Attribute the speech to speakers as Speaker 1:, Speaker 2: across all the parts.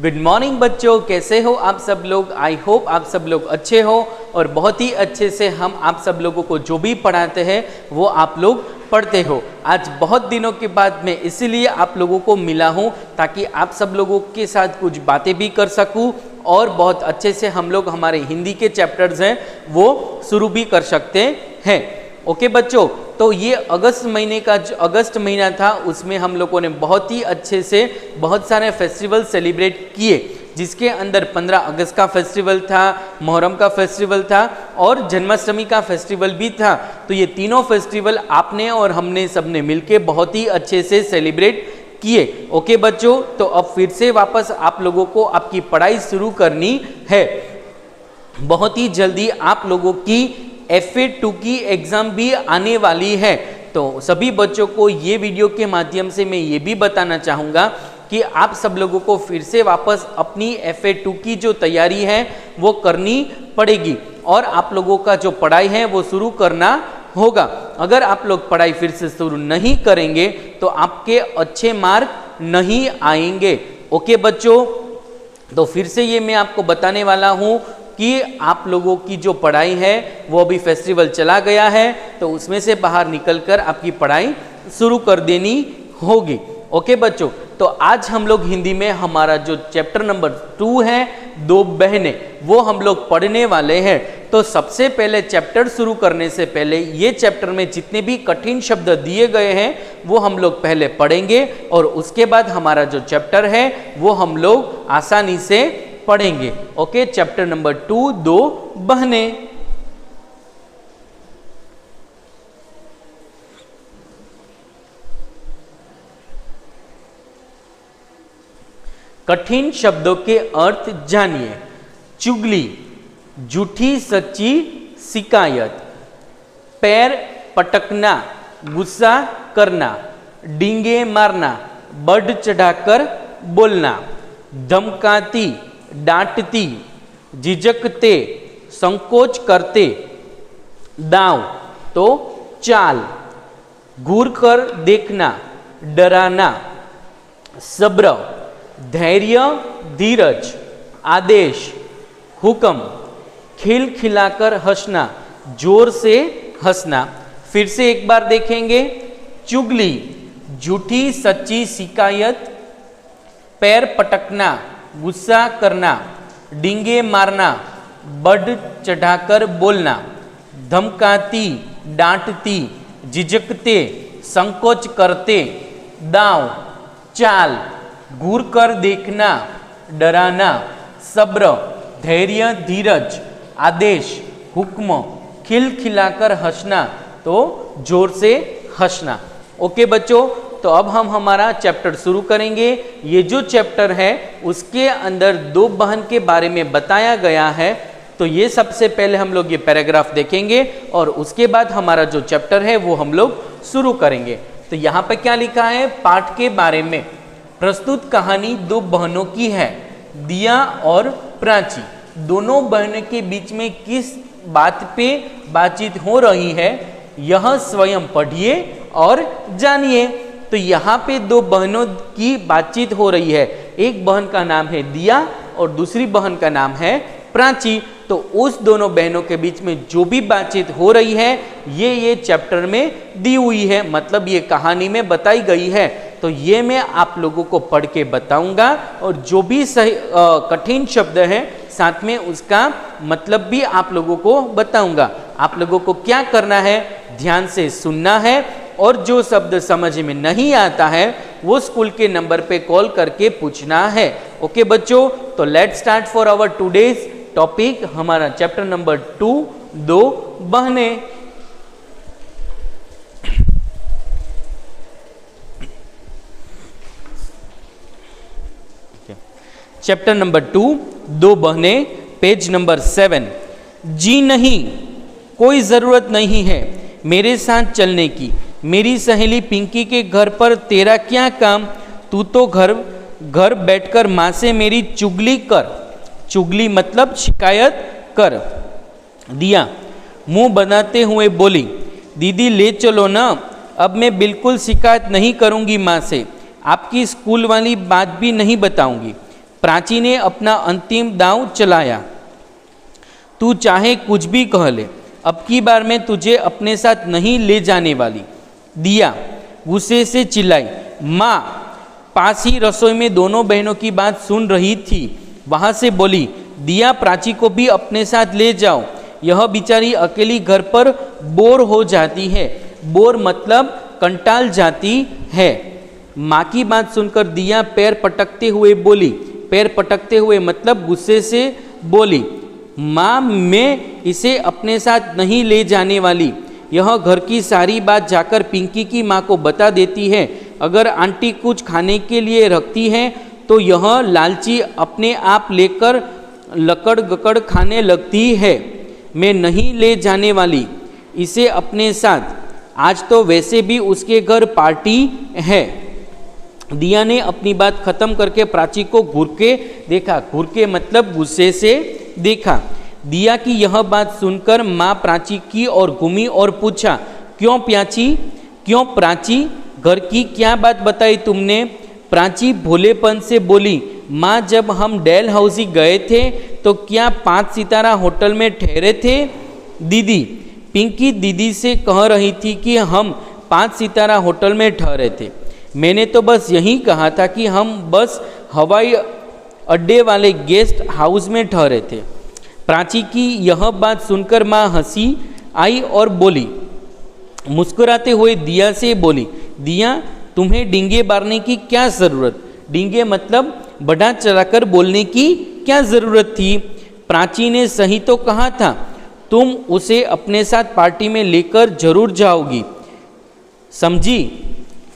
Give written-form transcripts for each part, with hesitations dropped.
Speaker 1: Good morning बच्चों, कैसे हो आप सब लोग। आई होप आप सब लोग अच्छे हो और बहुत ही अच्छे से हम आप सब लोगों को जो भी पढ़ाते हैं वो आप लोग पढ़ते हो। आज बहुत दिनों के बाद मैं इसीलिए आप लोगों को मिला हूँ ताकि आप सब लोगों के साथ कुछ बातें भी कर सकूँ और बहुत अच्छे से हम लोग हमारे हिंदी के चैप्टर्स हैं वो शुरू भी कर सकते हैं। ओके बच्चों, तो ये अगस्त महीने का जो अगस्त महीना था उसमें हम लोगों ने बहुत ही अच्छे से बहुत सारे फेस्टिवल सेलिब्रेट किए, जिसके अंदर 15 अगस्त का फेस्टिवल था, मुहर्रम का फेस्टिवल था और जन्माष्टमी का फेस्टिवल भी था। तो ये तीनों फेस्टिवल आपने और हमने सबने मिलके बहुत ही अच्छे से सेलिब्रेट किए। ओके बच्चों, तो अब फिर से वापस आप लोगों को आपकी पढ़ाई शुरू करनी है। बहुत ही जल्दी आप लोगों की FA2 की एग्ज़ाम भी आने वाली है, तो सभी बच्चों को ये वीडियो के माध्यम से मैं ये भी बताना चाहूँगा कि आप सब लोगों को फिर से वापस अपनी FA2 की जो तैयारी है वो करनी पड़ेगी और आप लोगों का जो पढ़ाई है वो शुरू करना होगा। अगर आप लोग पढ़ाई फिर से शुरू नहीं करेंगे तो आपके अच्छे मार्क नहीं आएंगे। ओके बच्चों, तो फिर से ये मैं आपको बताने वाला हूँ कि आप लोगों की जो पढ़ाई है वो अभी फेस्टिवल चला गया है तो उसमें से बाहर निकलकर आपकी पढ़ाई शुरू कर देनी होगी। ओके बच्चों, तो आज हम लोग हिंदी में हमारा जो चैप्टर नंबर 2 है, दो बहनें, वो हम लोग पढ़ने वाले हैं। तो सबसे पहले चैप्टर शुरू करने से पहले ये चैप्टर में जितने भी कठिन शब्द दिए गए हैं वो हम लोग पहले पढ़ेंगे और उसके बाद हमारा जो चैप्टर है वो हम लोग आसानी से पढ़ेंगे। ओके, चैप्टर नंबर 2, दो बहनें। कठिन शब्दों के अर्थ जानिए। चुगली, झूठी सच्ची शिकायत। पैर पटकना, गुस्सा करना। डींगे मारना, बढ़ चढ़ाकर बोलना। धमकाती, डांटती, झिझकते, संकोच करते। दांव तो चाल। घूर कर देखना, डराना। सब्र, धैर्य, धीरज। आदेश, हुक्म। खिलखिलाकर हंसना, जोर से हंसना। फिर से एक बार देखेंगे। चुगली, झूठी सच्ची शिकायत। पैर पटकना, गुस्सा करना। डींगे मारना, बढ़ चढ़ाकर बोलना। धमकाती, डांटती, झिझकते, संकोच करते। दांव चाल। घूर कर देखना, डराना। सब्र, धैर्य, धीरज। आदेश, हुक्म। खिलखिलाकर हंसना तो जोर से हंसना। ओके बच्चों, तो अब हम हमारा चैप्टर शुरू करेंगे। ये जो चैप्टर है उसके अंदर दो बहन के बारे में बताया गया है, तो ये सबसे पहले हम लोग ये पैराग्राफ देखेंगे और उसके बाद हमारा जो चैप्टर है वो हम लोग शुरू करेंगे। तो यहाँ पे क्या लिखा है पाठ के बारे में। प्रस्तुत कहानी दो बहनों की है, दिया और प्राची। दोनों बहनों के बीच में किस बात पे बातचीत हो रही है यह स्वयं पढ़िए और जानिए। तो यहाँ पे दो बहनों की बातचीत हो रही है। एक बहन का नाम है दिया और दूसरी बहन का नाम है प्राची। तो उस दोनों बहनों के बीच में जो भी बातचीत हो रही है ये चैप्टर में दी हुई है, मतलब ये कहानी में बताई गई है। तो ये मैं आप लोगों को पढ़ के बताऊंगा और जो भी सही कठिन शब्द है साथ में उसका मतलब भी आप लोगों को बताऊंगा। आप लोगों को क्या करना है, ध्यान से सुनना है और जो शब्द समझ में नहीं आता है वो स्कूल के नंबर पे कॉल करके पूछना है। ओके बच्चों, तो let's start for our today's topic. हमारा चैप्टर नंबर 2, दो बहनें। चैप्टर नंबर 2, दो बहनें, पेज नंबर 7। जी नहीं, कोई ज़रूरत नहीं है मेरे साथ चलने की। मेरी सहेली पिंकी के घर पर तेरा क्या काम। तू तो घर बैठकर माँ से मेरी चुगली कर। चुगली मतलब शिकायत कर। दिया मुंह बनाते हुए बोली, दीदी ले चलो ना, अब मैं बिल्कुल शिकायत नहीं करूँगी माँ से। आपकी स्कूल वाली बात भी नहीं बताऊँगी। प्राची ने अपना अंतिम दांव चलाया। तू चाहे कुछ भी कह ले, अब की बार मैं तुझे अपने साथ नहीं ले जाने वाली। दिया गुस्से से चिल्लाई। माँ पास ही रसोई में दोनों बहनों की बात सुन रही थी, वहां से बोली, दिया प्राची को भी अपने साथ ले जाओ, यह बेचारी अकेली घर पर बोर हो जाती है। बोर मतलब कंटाल जाती है। माँ की बात सुनकर दिया पैर पटकते हुए बोली। पैर पटकते हुए मतलब गुस्से से बोली, माँ मैं इसे अपने साथ नहीं ले जाने वाली। यह घर की सारी बात जाकर पिंकी की माँ को बता देती है। अगर आंटी कुछ खाने के लिए रखती हैं तो यह लालची अपने आप लेकर लकड़ गकड़ खाने लगती है। मैं नहीं ले जाने वाली इसे अपने साथ। आज तो वैसे भी उसके घर पार्टी है। दिया ने अपनी बात खत्म करके प्राची को घूर के देखा। घूर के मतलब गुस्से से देखा। दिया की यह बात सुनकर माँ प्राची की ओर घूमी और पूछा, क्यों प्याची, क्यों प्राची, घर की क्या बात बताई तुमने? प्राची भोलेपन से बोली, माँ जब हम डेल हाउसी गए थे तो क्या 5 सितारा होटल में ठहरे थे? दीदी, पिंकी दीदी से कह रही थी कि हम 5 सितारा होटल में ठहरे थे। मैंने तो बस यही कहा था कि हम बस हवाई अड्डे वाले गेस्ट हाउस में ठहरे थे। प्राची की यह बात सुनकर माँ हंसी आई और बोली, मुस्कुराते हुए दिया से बोली, दिया तुम्हें डींगे मारने की क्या ज़रूरत? डींगे मतलब बढ़ा चढ़ाकर बोलने की क्या ज़रूरत थी? प्राची ने सही तो कहा था, तुम उसे अपने साथ पार्टी में लेकर जरूर जाओगी, समझी?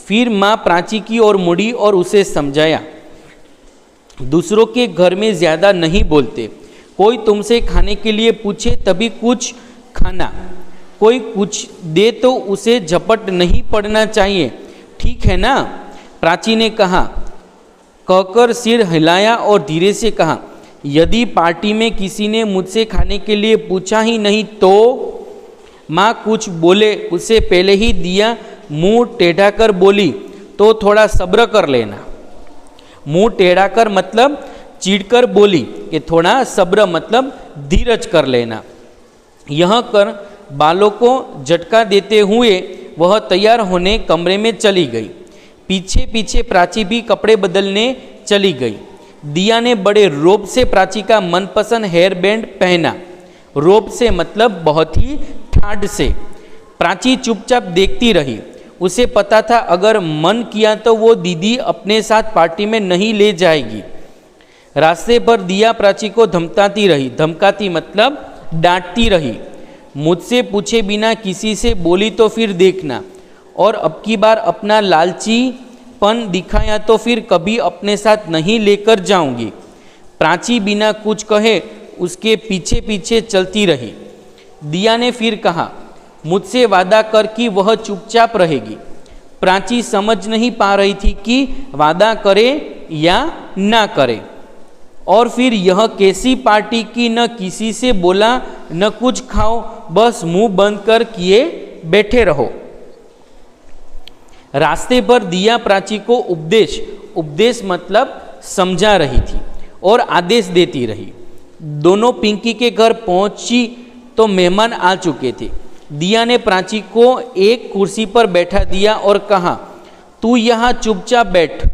Speaker 1: फिर माँ प्राची की ओर मुड़ी और उसे समझाया, दूसरों के घर में ज़्यादा नहीं बोलते। कोई तुमसे खाने के लिए पूछे तभी कुछ खाना, कोई कुछ दे तो उसे झपट नहीं पड़ना चाहिए, ठीक है ना? प्राची ने कहा। कहकर सिर हिलाया और धीरे से कहा, यदि पार्टी में किसी ने मुझसे खाने के लिए पूछा ही नहीं तो? माँ कुछ बोले उससे पहले ही दिया मुंह टेढ़ा कर बोली, तो थोड़ा सब्र कर लेना। मुंह टेढ़ा कर मतलब चिढ़कर बोली कि थोड़ा सब्र मतलब धीरज कर लेना। यह कर बालों को झटका देते हुए वह तैयार होने कमरे में चली गई। पीछे पीछे प्राची भी कपड़े बदलने चली गई। दिया ने बड़े रोब से प्राची का मनपसंद हेयर बैंड पहना। रोब से मतलब बहुत ही ठाठ से। प्राची चुपचाप देखती रही। उसे पता था अगर मन किया तो वो दीदी अपने साथ पार्टी में नहीं ले जाएगी। रास्ते पर दिया प्राची को धमकाती रही। धमकाती मतलब डांटती रही। मुझसे पूछे बिना किसी से बोली तो फिर देखना, और अब की बार अपना लालचीपन दिखाया तो फिर कभी अपने साथ नहीं लेकर जाऊंगी। प्राची बिना कुछ कहे उसके पीछे पीछे चलती रही। दिया ने फिर कहा, मुझसे वादा कर कि वह चुपचाप रहेगी। प्राची समझ नहीं पा रही थी कि वादा करे या ना करे। और फिर यह कैसी पार्टी की न किसी से बोला न कुछ खाओ, बस मुंह बंद कर किए बैठे रहो। रास्ते पर दिया प्राची को उपदेश मतलब समझा रही थी और आदेश देती रही। दोनों पिंकी के घर पहुंची तो मेहमान आ चुके थे। दिया ने प्राची को एक कुर्सी पर बैठा दिया और कहा, तू यहाँ चुपचाप बैठ,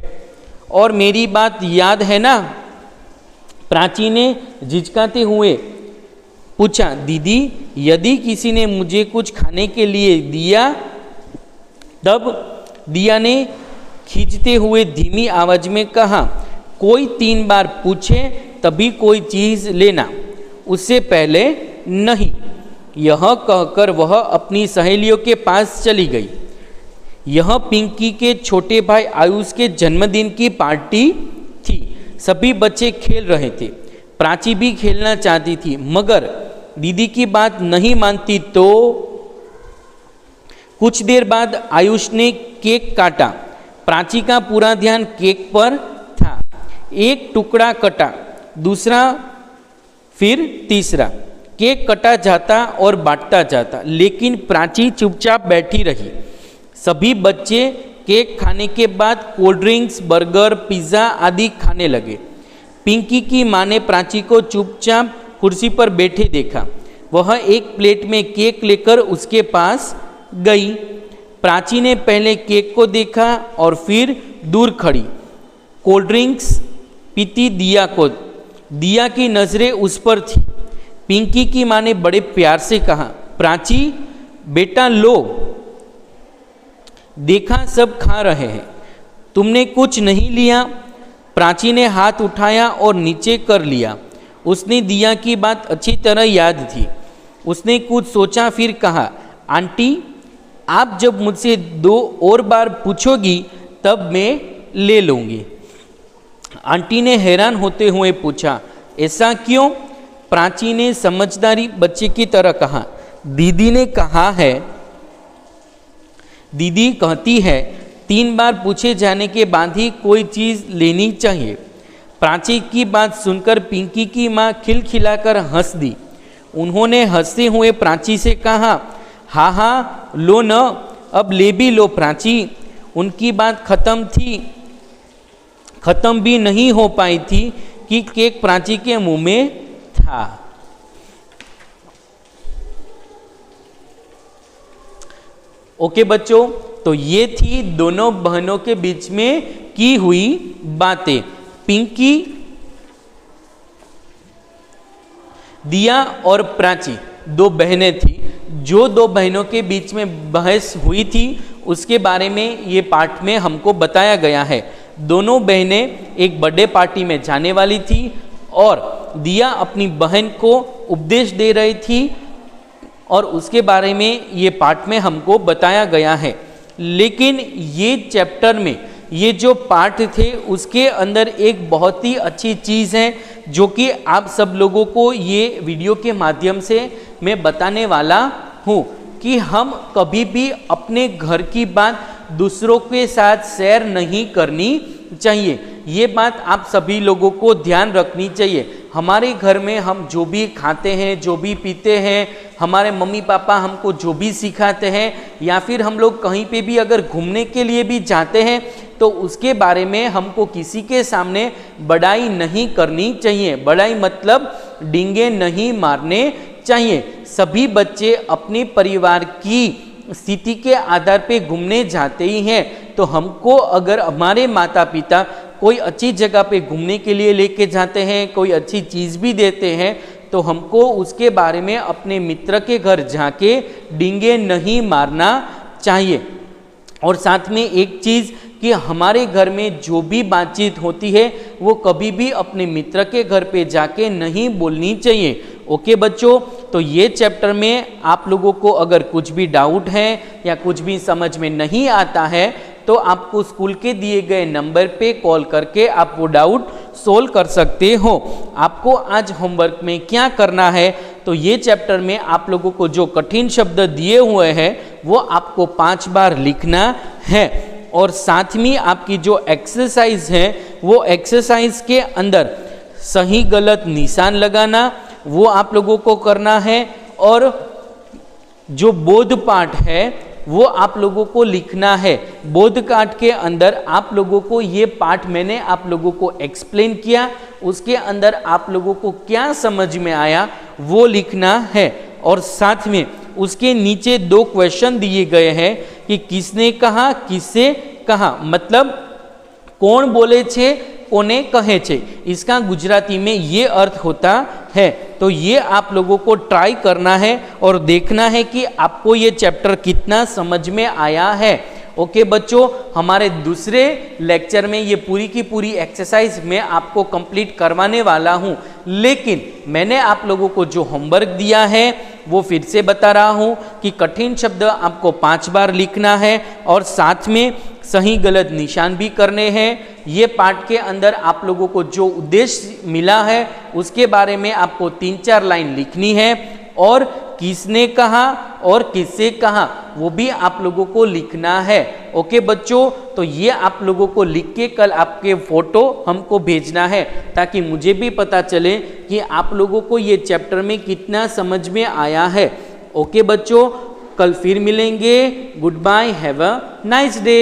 Speaker 1: और मेरी बात याद है ना? प्राची ने झिझकाते हुए पूछा, दीदी यदि किसी ने मुझे कुछ खाने के लिए दिया तब? दिया ने खींचते हुए धीमी आवाज में कहा, कोई 3 बार पूछे तभी कोई चीज़ लेना, उससे पहले नहीं। यह कहकर वह अपनी सहेलियों के पास चली गई। यह पिंकी के छोटे भाई आयुष के जन्मदिन की पार्टी थी। सभी बच्चे खेल रहे थे। प्राची भी खेलना चाहती थी मगर दीदी की बात नहीं मानती। तो कुछ देर बाद आयुष ने केक काटा। प्राची का पूरा ध्यान केक पर था। एक टुकड़ा कटा, दूसरा, फिर तीसरा। केक कटा जाता और बांटता जाता, लेकिन प्राची चुपचाप बैठी रही। सभी बच्चे केक खाने के बाद कोल्ड ड्रिंक्स, बर्गर, पिज़्ज़ा आदि खाने लगे। पिंकी की माँ ने प्राची को चुपचाप कुर्सी पर बैठे देखा। वह एक प्लेट में केक लेकर उसके पास गई। प्राची ने पहले केक को देखा और फिर दूर खड़ी कोल्ड ड्रिंक्स पीती दिया को। दिया की नज़रें उस पर थी। पिंकी की माँ ने बड़े प्यार से कहा, प्राची बेटा लो, देखा सब खा रहे हैं, तुमने कुछ नहीं लिया। प्राची ने हाथ उठाया और नीचे कर लिया। उसने दिया की बात अच्छी तरह याद थी। उसने कुछ सोचा फिर कहा, आंटी आप जब मुझसे 2 और बार पूछोगी तब मैं ले लूँगी। आंटी ने हैरान होते हुए पूछा, ऐसा क्यों? प्राची ने समझदारी बच्चे की तरह कहा, दीदी ने कहा है, दीदी कहती है 3 बार पूछे जाने के बाद ही कोई चीज़ लेनी चाहिए। प्राची की बात सुनकर पिंकी की माँ खिलखिलाकर हंस दी। उन्होंने हंसते हुए प्राची से कहा, हाँ हाँ लो न, अब ले भी लो प्राची। उनकी बात खत्म भी नहीं हो पाई थी कि केक प्राची के मुंह में था। ओके बच्चों, तो ये थी दोनों बहनों के बीच में की हुई बातें। पिंकी, दिया और प्राची 2 बहनें थी। जो 2 बहनों के बीच में बहस हुई थी उसके बारे में ये पाठ में हमको बताया गया है। दोनों बहनें एक बर्थडे पार्टी में जाने वाली थी और दिया अपनी बहन को उपदेश दे रही थी और उसके बारे में ये पाठ में हमको बताया गया है। लेकिन ये चैप्टर में ये जो पाठ थे उसके अंदर एक बहुत ही अच्छी चीज़ है जो कि आप सब लोगों को ये वीडियो के माध्यम से मैं बताने वाला हूँ कि हम कभी भी अपने घर की बात दूसरों के साथ शेयर नहीं करनी चाहिए। ये बात आप सभी लोगों को ध्यान रखनी चाहिए। हमारे घर में हम जो भी खाते हैं, जो भी पीते हैं, हमारे मम्मी पापा हमको जो भी सिखाते हैं, या फिर हम लोग कहीं पे भी अगर घूमने के लिए भी जाते हैं तो उसके बारे में हमको किसी के सामने बड़ाई नहीं करनी चाहिए। बड़ाई मतलब डींगे नहीं मारने चाहिए। सभी बच्चे अपने परिवार की स्थिति के आधार पे घूमने जाते ही हैं, तो हमको अगर हमारे माता पिता कोई अच्छी जगह पे घूमने के लिए लेके जाते हैं, कोई अच्छी चीज़ भी देते हैं, तो हमको उसके बारे में अपने मित्र के घर जाके डींगे नहीं मारना चाहिए। और साथ में एक चीज़ कि हमारे घर में जो भी बातचीत होती है वो कभी भी अपने मित्र के घर पे जाके नहीं बोलनी चाहिए। ओके बच्चों, तो ये चैप्टर में आप लोगों को अगर कुछ भी डाउट है या कुछ भी समझ में नहीं आता है तो आपको स्कूल के दिए गए नंबर पे कॉल करके आप वो डाउट सोल्व कर सकते हो। आपको आज होमवर्क में क्या करना है, तो ये चैप्टर में आप लोगों को जो कठिन शब्द दिए हुए हैं वो आपको 5 बार लिखना है और साथ में आपकी जो एक्सरसाइज है वो एक्सरसाइज के अंदर सही गलत निशान लगाना वो आप लोगों को करना है और जो बोध पाठ है वो आप लोगों को लिखना है। बोध पाठ के अंदर आप लोगों को ये पाठ मैंने आप लोगों को एक्सप्लेन किया, उसके अंदर आप लोगों को क्या समझ में आया वो लिखना है। और साथ में उसके नीचे 2 क्वेश्चन दिए गए हैं कि किसने कहा, किससे कहा, मतलब कौन बोले छे, कोने कहे छे, इसका गुजराती में ये अर्थ होता है। तो ये आप लोगों को ट्राई करना है और देखना है कि आपको ये चैप्टर कितना समझ में आया है। ओके बच्चों, हमारे दूसरे लेक्चर में ये पूरी की पूरी एक्सरसाइज मैं आपको कंप्लीट करवाने वाला हूँ, लेकिन मैंने आप लोगों को जो होमवर्क दिया है वो फिर से बता रहा हूँ कि कठिन शब्द आपको 5 बार लिखना है और साथ में सही गलत निशान भी करने हैं। ये पाठ के अंदर आप लोगों को जो उद्देश्य मिला है उसके बारे में आपको 3-4 लाइन लिखनी है और किसने कहा और किससे कहा वो भी आप लोगों को लिखना है। ओके बच्चों, तो ये आप लोगों को लिख के कल आपके फोटो हमको भेजना है ताकि मुझे भी पता चले कि आप लोगों को ये चैप्टर में कितना समझ में आया है। ओके बच्चों, कल फिर मिलेंगे। Goodbye, have a nice day.